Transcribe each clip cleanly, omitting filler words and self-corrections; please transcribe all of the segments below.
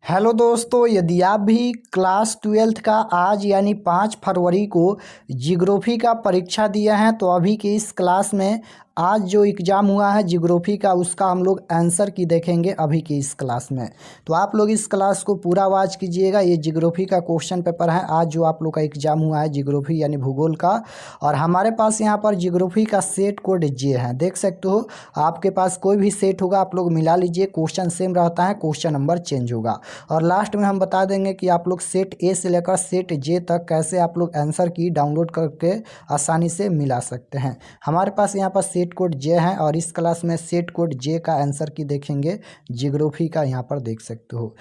Hello दोस्तों, यदि आप भी क्लास 12th का आज यानी 5 फरवरी को जियोग्राफी का परीक्षा दिया है तो अभी की इस क्लास में आज जो एग्ज़ाम हुआ है जियोग्राफी का उसका हम लोग आंसर की देखेंगे अभी की इस क्लास में। तो आप लोग इस क्लास को पूरा वॉच कीजिएगा। ये जियोग्राफी का क्वेश्चन पेपर है आज जो आप लोग का एग्ज़ाम हुआ है जियोग्राफी यानी भूगोल का। और हमारे पास यहाँ पर जियोग्राफी का सेट कोड जे है, देख सकते हो। आपके पास कोई भी सेट होगा आप लोग मिला लीजिए, क्वेश्चन सेम रहता है, क्वेश्चन नंबर चेंज होगा। और लास्ट में हम बता देंगे कि आप लोग सेट ए से लेकर सेट जे तक कैसे आप लोग आंसर की डाउनलोड करके आसानी से मिला सकते हैं। हमारे पास यहाँ पर सेट कोड जे है और इस क्लास में सेट कोड जे का आंसर की देखेंगे जियोग्राफी का, यहाँ पर देख सकते हो।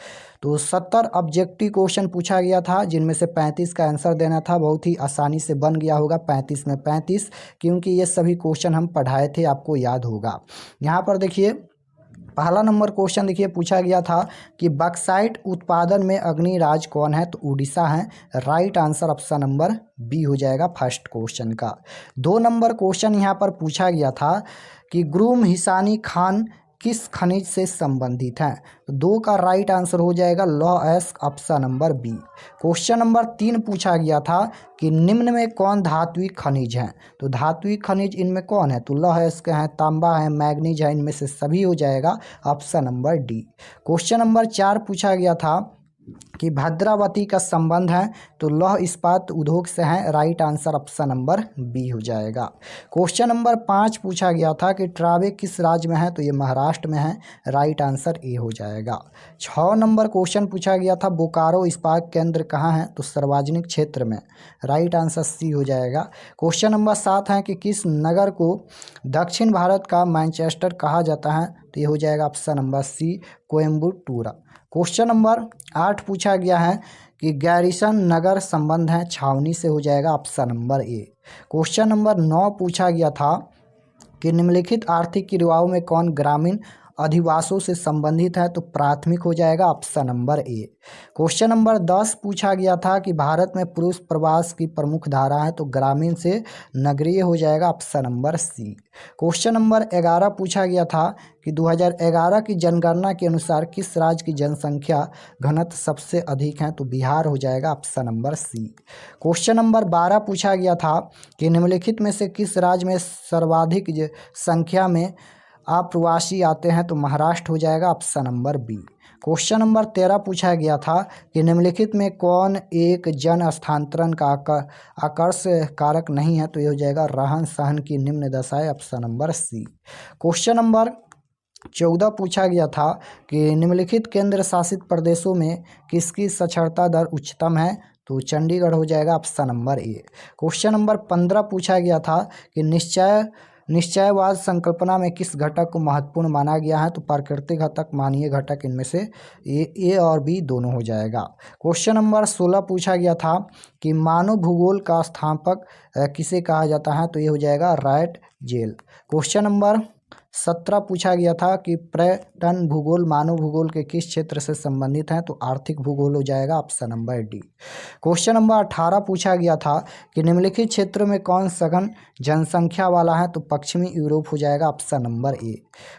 तो 70 ऑब्जेक्टिव क्वेश्चन पूछा गया था जिनमें से 35 का आंसर देना था। बहुत ही आसानी से बन गया होगा 35 में 35, क्योंकि ये सभी क्वेश्चन हम पढ़ाए थे, आपको याद होगा। यहाँ पर देखिए पहला नंबर क्वेश्चन देखिए पूछा गया था कि बक्साइट उत्पादन में अग्रणी राज्य कौन है, तो उड़ीसा है। Right answer option number B हो जाएगा फर्स्ट क्वेश्चन का। 2 नंबर क्वेश्चन यहाँ पर पूछा गया था कि गुरुम हिसानी खान किस खनिज से संबंधित हैं, तो 2 का राइट आंसर हो जाएगा लौह अयस्क option number B. Question number 3 पूछा गया था कि निम्न में कौन धात्विक खनिज हैं, तो धात्विक खनिज इनमें कौन है, तो लौह अयस्क हैं, तांबा है, मैग्नीज है, इनमें से सभी हो जाएगा option number D. Question number 4 पूछा गया था कि भद्रावती का संबंध है, तो लौह इस्पात उद्योग से है। Right answer option number B हो जाएगा। क्वेश्चन नंबर 5 पूछा गया था कि ट्रावे किस राज्य में है, तो ये महाराष्ट्र में है। राइट आंसर ए हो जाएगा। 6 नंबर क्वेश्चन पूछा गया था बोकारो इस्पात केंद्र कहाँ है, तो सार्वजनिक क्षेत्र में। राइट आंसर सी हो जाएगा। क्वेश्चन नंबर 7 है कि किस नगर को दक्षिण भारत का मैनचेस्टर कहा जाता है, तो ये हो जाएगा option number C Coimbatore. Question number 8 पूछा गया है कि गैरिसन नगर संबंध है छावनी से, हो जाएगा ऑप्शन नंबर ए। क्वेश्चन नंबर 9 पूछा गया था कि निम्नलिखित आर्थिक क्रियाओं में कौन ग्रामीण अधिवासों से संबंधित है, तो प्राथमिक हो जाएगा ऑप्शन नंबर ए। क्वेश्चन नंबर 10 पूछा गया था कि भारत में पुरुष प्रवास की प्रमुख धारा है, तो ग्रामीण से नगरीय हो जाएगा option number C. Question number 11 पूछा गया था कि 2011 की जनगणना के अनुसार किस राज्य की जनसंख्या घनत्व सबसे अधिक है, तो बिहार हो जाएगा option number C. Question number 12 पूछा गया था कि निम्नलिखित में से किस राज्य में सर्वाधिक संख्या में अप्रवासी आते हैं, तो महाराष्ट्र हो जाएगा option number B. Question number 13 पूछा गया था कि निम्नलिखित में कौन एक जन हस्तांतरण का आकर्ष कारक नहीं है, तो ये हो जाएगा रहन सहन की निम्न दशाएं, option number C. Question number 14 पूछा गया था कि निम्नलिखित केंद्र शासित प्रदेशों में किसकी साक्षरता दर उच्चतम है, तो चंडीगढ़ हो जाएगा ऑप्शन नंबर ए। क्वेश्चन नंबर 15 पूछा गया था कि निश्चयवाद संकल्पना में किस घटक को महत्वपूर्ण माना गया है, तो प्राकृतिक घटक, मानवीय घटक, इनमें से ए और बी दोनों हो जाएगा। क्वेश्चन नंबर 16 पूछा गया था कि मानव भूगोल का स्थापक किसे कहा जाता है, तो ये हो जाएगा रायट जेल। क्वेश्चन नंबर 17 पूछा गया था कि पर्यटन भूगोल मानव भूगोल के किस क्षेत्र से संबंधित है, तो आर्थिक भूगोल हो जाएगा option number D. Question number 18 पूछा गया था कि निम्नलिखित क्षेत्रों में कौन सघन जनसंख्या वाला है, तो पश्चिमी यूरोप हो जाएगा ऑप्शन नंबर ए।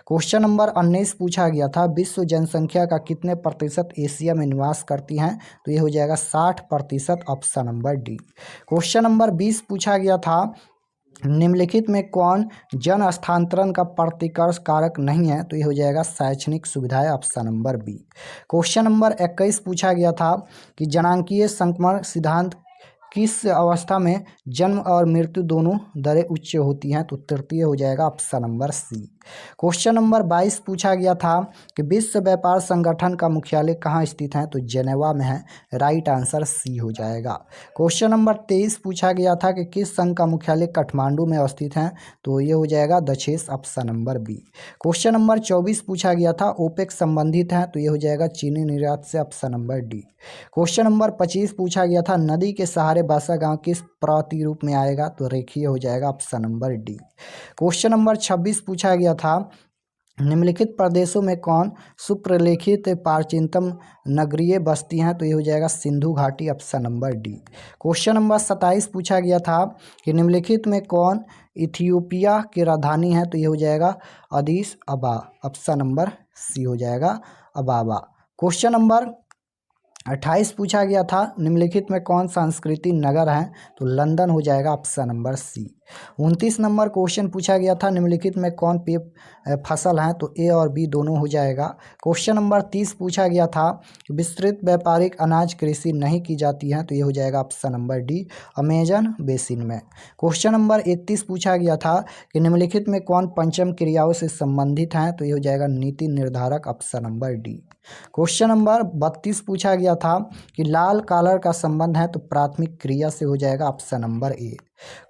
क्वेश्चन नंबर 19 पूछा गया था विश्व जनसंख्या का कितने प्रतिशत एशिया में निवास करती हैं, तो ये हो जाएगा 60%, option number D. Question number 20 पूछा गया था निम्नलिखित में कौन जन हस्तांतरण का प्रतिकर्ष कारक नहीं है, तो ये हो जाएगा शैक्षणिक सुविधाएं, option number B. Question number 21 पूछा गया था कि जनांकीय संक्रमण सिद्धांत किस अवस्था में जन्म और मृत्यु दोनों दरें उच्च होती हैं, तो तृतीय हो जाएगा option number C. Question number 22 पूछा गया था कि विश्व व्यापार संगठन का मुख्यालय कहाँ स्थित है, तो जेनेवा में है। राइट आंसर सी हो जाएगा। क्वेश्चन नंबर 23 पूछा गया था कि किस संघ का मुख्यालय काठमांडू में अवस्थित है, तो ये हो जाएगा दक्षेस, option number B. Question number 24 पूछा गया था ओपेक संबंधित है, तो ये हो जाएगा चीनी निर्यात से, option number D. Question number 25 पूछा गया था नदी के सहारे बासा गांव किस प्रतिरूप में आएगा, तो रेखीय हो जाएगा, option number D. Question number 26 पूछा गया था निम्नलिखित प्रदेशों में कौन सुप्रलेखित प्राचीनतम नगरीय बस्ती हैं, तो ये हो जाएगा सिंधु घाटी, option number D. Question number 27 पूछा गया था कि निम्नलिखित में कौन इथियोपिया की राजधानी है, तो ये हो जाएगा अदीस अबा, ऑप्शन नंबर सी हो जाएगा अबाबा। क्वेश्चन नंबर 28 पूछा गया था निम्नलिखित में कौन संस्कृति नगर है, तो लंदन हो जाएगा option number C. 29 number question पूछा गया था निम्नलिखित में कौन पेय फसल है, तो ए और बी दोनों हो जाएगा। क्वेश्चन नंबर 30 पूछा गया था विस्तृत व्यापारिक अनाज कृषि नहीं की जाती है, तो ये हो जाएगा option number D Amazon basin में। क्वेश्चन नंबर 31 पूछा गया था कि निम्नलिखित में कौन पंचम क्रियाओं से संबंधित है, तो ये हो जाएगा नीति निर्धारक option number D. Question number 32 पूछा गया था कि लाल कॉलर का संबंध है, तो प्राथमिक क्रिया से हो जाएगा ऑप्शन नंबर ए।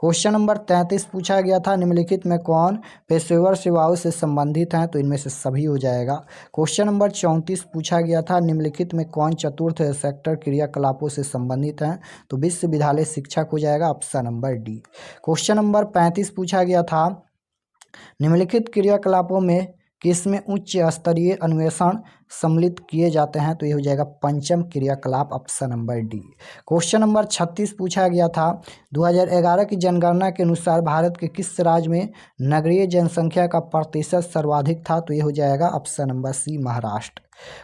क्वेश्चन नंबर 33 पूछा गया था निम्नलिखित में कौन पेशेवर सेवाओं से संबंधित हैं, तो इनमें से सभी हो जाएगा। क्वेश्चन नंबर 34 पूछा गया था निम्नलिखित में कौन चतुर्थ सेक्टर क्रियाकलापों से संबंधित हैं, तो विश्वविद्यालय शिक्षक हो जाएगा option number D. Question number 35 पूछा गया था निम्नलिखित क्रियाकलापों में किसमें उच्च स्तरीय अन्वेषण सम्मिलित किए जाते हैं, तो ये हो जाएगा पंचम क्रियाकलाप option number D. Question number 36 पूछा गया था 2011 की जनगणना के अनुसार भारत के किस राज्य में नगरीय जनसंख्या का प्रतिशत सर्वाधिक था, तो ये हो जाएगा option number C Maharashtra.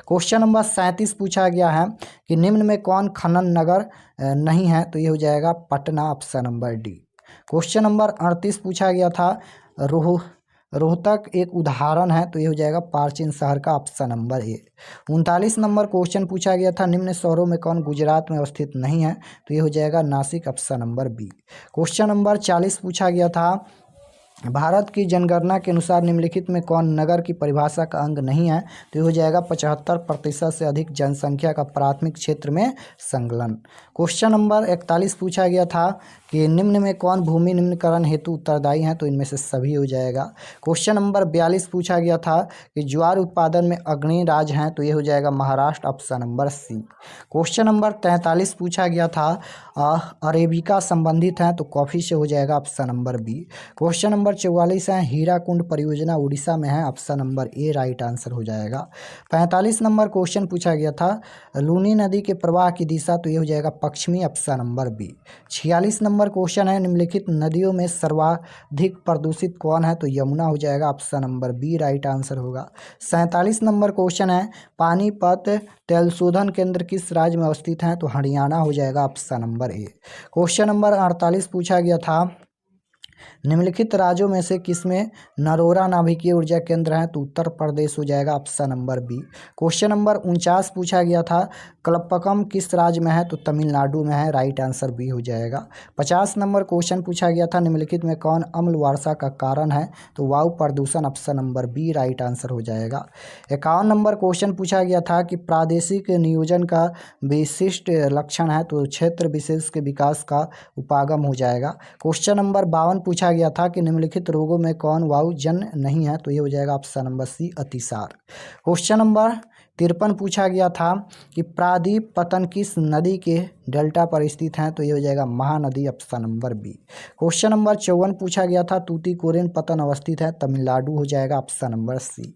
Question number 37 पूछा गया है कि निम्न में कौन खनन नगर नहीं है, तो ये हो जाएगा Patna option number D. Question number 38 पूछा गया था रोहतक एक उदाहरण है, तो ये हो जाएगा प्राचीन शहर का ऑप्शन नंबर ए। 39 नंबर क्वेश्चन पूछा गया था निम्न शहरों में कौन गुजरात में अवस्थित नहीं है, तो ये हो जाएगा Nashik option number B. Question number 40 पूछा गया था भारत की जनगणना के अनुसार निम्नलिखित में कौन नगर की परिभाषा का अंग नहीं है, तो ये हो जाएगा 75% से अधिक जनसंख्या का प्राथमिक क्षेत्र में संकलन। क्वेश्चन नंबर 41 पूछा गया था कि निम्न में कौन भूमि निम्नकरण हेतु उत्तरदायी हैं, तो इनमें से सभी हो जाएगा। क्वेश्चन नंबर 42 पूछा गया था कि ज्वार उत्पादन में अग्रणी राज्य हैं, तो ये हो जाएगा Maharashtra option number C. Question number 43 पूछा गया था अरेबिका संबंधित हैं, तो कॉफ़ी से हो जाएगा option number B. Question number 44 है हीराकुंड परियोजना उड़ीसा में है, option number A right answer हो जाएगा। 45 नंबर क्वेश्चन पूछा गया था लूनी नदी के प्रवाह की दिशा, तो ये हो जाएगा पश्चिमी option number B. 46 number question है निम्नलिखित नदियों में सर्वाधिक प्रदूषित कौन है, तो यमुना हो जाएगा option number B right answer होगा। 47 नंबर क्वेश्चन है पानीपत तेल शोधन केंद्र किस राज्य में अवस्थित है, तो हरियाणा हो जाएगा ऑप्शन नंबर ए। क्वेश्चन नंबर 48 पूछा गया था निम्नलिखित राज्यों में से किसमें नरोरा नाभिकीय ऊर्जा केंद्र है, तो उत्तर प्रदेश हो जाएगा option number B. Question number 49 पूछा गया था कलपकम किस राज्य में है, तो तमिलनाडु में है, राइट आंसर बी हो जाएगा। 50 नंबर क्वेश्चन पूछा गया था निम्नलिखित में कौन अम्ल वर्षा का कारण है, तो वायु प्रदूषण option number B right answer हो जाएगा। 51 नंबर क्वेश्चन पूछा गया था कि प्रादेशिक नियोजन का विशिष्ट लक्षण है, तो क्षेत्र विशेष के विकास का उपागम हो जाएगा। क्वेश्चन नंबर 52 पूछा गया था कि निम्नलिखित रोगों में कौन वायुजन्य नहीं है, तो ये हो जाएगा ऑप्शन नंबर सी अतिसार। क्वेश्चन नंबर 53 पूछा गया था कि प्रादीप पतन किस नदी के डेल्टा पर स्थित है, तो ये हो जाएगा Mahanadi option number B. Question number 54 पूछा गया था तूतीकोरिन पतन अवस्थित है, तमिलनाडु हो जाएगा option number C.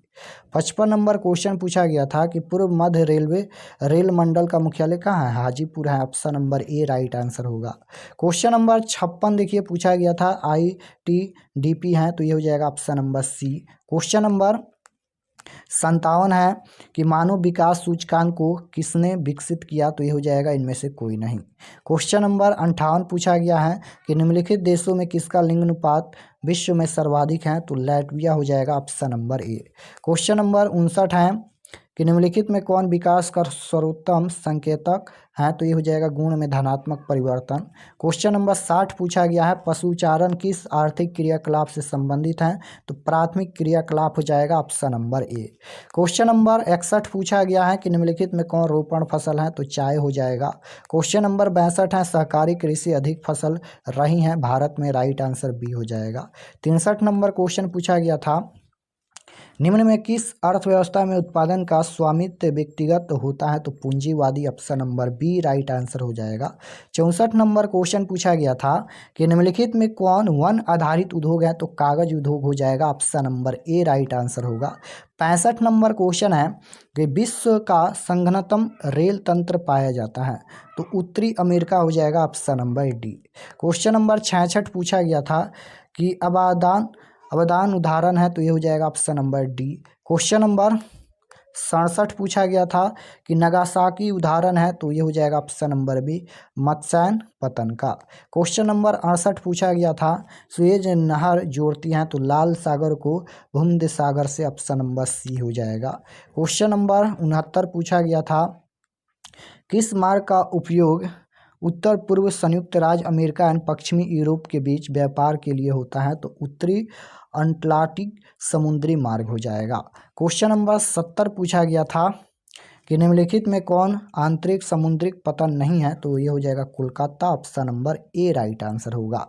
55 number question पूछा गया था कि पूर्व मध्य रेलवे रेल मंडल का मुख्यालय कहाँ है, हाजीपुर है, option number A right answer होगा। क्वेश्चन नंबर 56 देखिए पूछा गया था ITDP है, तो ये हो जाएगा option number C. Question number 57 है कि मानव विकास सूचकांक को किसने विकसित किया, तो ये हो जाएगा इनमें से कोई नहीं। क्वेश्चन नंबर 58 पूछा गया है कि निम्नलिखित देशों में किसका लिंगानुपात विश्व में सर्वाधिक है, तो लैटविया हो जाएगा ऑप्शन नंबर ए। क्वेश्चन नंबर 59 है कि निम्नलिखित में कौन विकास का सर्वोत्तम संकेतक है, तो ये हो जाएगा गुण में धनात्मक परिवर्तन। क्वेश्चन नंबर 60 पूछा गया है पशुचारण किस आर्थिक क्रियाकलाप से संबंधित है, तो प्राथमिक क्रियाकलाप हो जाएगा ऑप्शन नंबर ए। क्वेश्चन नंबर 61 पूछा गया है कि निम्नलिखित में कौन रोपण फसल है, तो चाय हो जाएगा। क्वेश्चन नंबर 62 है सहकारी कृषि अधिक फसल रही है भारत में, राइट आंसर बी हो जाएगा। 63 नंबर क्वेश्चन पूछा गया था निम्न में किस अर्थव्यवस्था में उत्पादन का स्वामित्व व्यक्तिगत होता है, तो पूंजीवादी option number B right answer हो जाएगा। 64 नंबर क्वेश्चन पूछा गया था कि निम्नलिखित में कौन वन आधारित उद्योग है, तो कागज उद्योग हो जाएगा option number A right answer होगा। 65 नंबर क्वेश्चन है कि विश्व का संघनतम रेल तंत्र पाया जाता है, तो उत्तरी अमेरिका हो जाएगा option number D. Question number 66 पूछा गया था कि अवदान उदाहरण है, तो ये हो जाएगा option number D. Question number 67 पूछा गया था कि नागासाकी उदाहरण है, तो ये हो जाएगा ऑप्शन नंबर बी मत्स्यायन पतन का। क्वेश्चन नंबर 68 पूछा गया था सुएज नहर जोड़ती हैं तो लाल सागर को भूमध्य सागर से, ऑप्शन नंबर सी हो जाएगा। क्वेश्चन नंबर 69 पूछा गया था किस मार्ग का उपयोग उत्तर पूर्व संयुक्त राज्य अमेरिका एवं पश्चिमी यूरोप के बीच व्यापार के लिए होता है, तो उत्तरी अटलांटिक समुद्री मार्ग हो जाएगा। क्वेश्चन नंबर 70 पूछा गया था कि निम्नलिखित में कौन आंतरिक समुद्रिक पतन नहीं है, तो ये हो जाएगा Kolkata, option number A right answer होगा।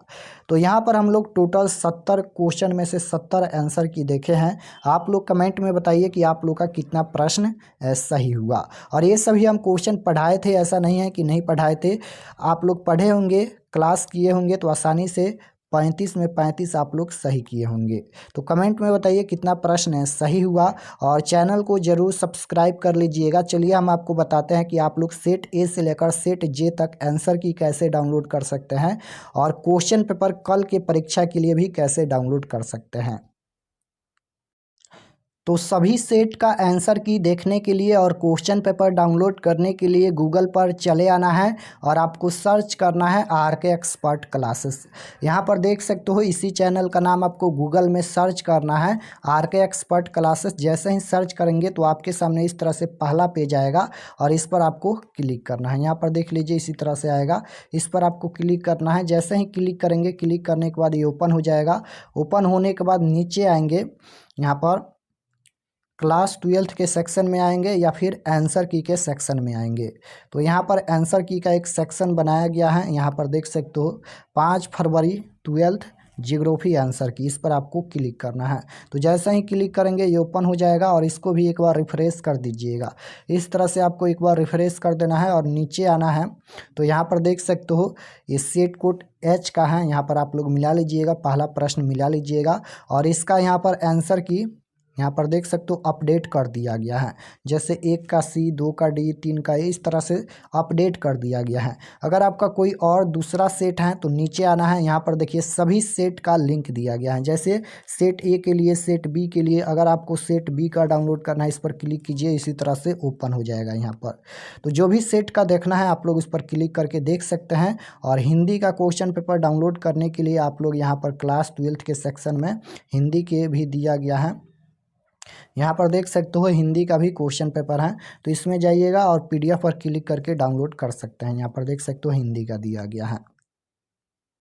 तो यहाँ पर हम लोग टोटल 70 क्वेश्चन में से 70 आंसर की देखे हैं। आप लोग कमेंट में बताइए कि आप लोग का कितना प्रश्न सही हुआ। और ये सभी हम क्वेश्चन पढ़ाए थे, ऐसा नहीं है कि नहीं पढ़ाए थे, आप लोग पढ़े होंगे, क्लास किए होंगे, तो आसानी से 35 में 35 आप लोग सही किए होंगे। तो कमेंट में बताइए कितना प्रश्न सही हुआ और चैनल को जरूर सब्सक्राइब कर लीजिएगा। चलिए हम आपको बताते हैं कि आप लोग सेट ए से लेकर सेट जे तक आंसर की कैसे डाउनलोड कर सकते हैं और क्वेश्चन पेपर कल के परीक्षा के लिए भी कैसे डाउनलोड कर सकते हैं। तो सभी सेट का आंसर की देखने के लिए और क्वेश्चन पेपर डाउनलोड करने के लिए गूगल पर चले आना है और आपको सर्च करना है आर के एक्सपर्ट क्लासेस। यहाँ पर देख सकते हो, इसी चैनल का नाम आपको गूगल में सर्च करना है आर के एक्सपर्ट क्लासेस। जैसे ही सर्च करेंगे तो आपके सामने इस तरह से पहला पेज आएगा और इस पर आपको क्लिक करना है। यहाँ पर देख लीजिए इसी तरह से आएगा, इस पर आपको क्लिक करना है। जैसे ही क्लिक करेंगे, क्लिक करने के बाद ये ओपन हो जाएगा। ओपन होने के बाद नीचे आएंगे, यहाँ पर क्लास 12 के सेक्शन में आएंगे या फिर आंसर की के सेक्शन में आएंगे। तो यहाँ पर आंसर की का एक सेक्शन बनाया गया है, यहाँ पर देख सकते हो 5 फरवरी 12 जियोग्राफी आंसर की, इस पर आपको क्लिक करना है। तो जैसे ही क्लिक करेंगे ये ओपन हो जाएगा और इसको भी एक बार रिफ्रेश कर दीजिएगा। इस तरह से आपको एक बार रिफ्रेश कर देना है और नीचे आना है। तो यहाँ पर देख सकते हो ये सेट कोड एच का है, यहाँ पर आप लोग मिला लीजिएगा, पहला प्रश्न मिला लीजिएगा और इसका यहाँ पर आंसर की यहाँ पर देख सकते हो अपडेट कर दिया गया है। जैसे 1 का सी, 2 का डी, 3 का ए, इस तरह से अपडेट कर दिया गया है। अगर आपका कोई और दूसरा सेट है तो नीचे आना है, यहाँ पर देखिए सभी सेट का लिंक दिया गया है। जैसे सेट ए के लिए, सेट बी के लिए, अगर आपको सेट बी का डाउनलोड करना है इस पर क्लिक कीजिए, इसी तरह से ओपन हो जाएगा यहाँ पर। तो जो भी सेट का देखना है आप लोग उस पर क्लिक करके देख सकते हैं। और हिंदी का क्वेश्चन पेपर डाउनलोड करने के लिए आप लोग यहाँ पर क्लास 12 के सेक्शन में हिंदी के भी दिया गया है। यहाँ पर देख सकते हो हिंदी का भी क्वेश्चन पेपर है, तो इसमें जाइएगा और PDF पर क्लिक करके डाउनलोड कर सकते हैं। यहाँ पर देख सकते हो हिंदी का दिया गया है।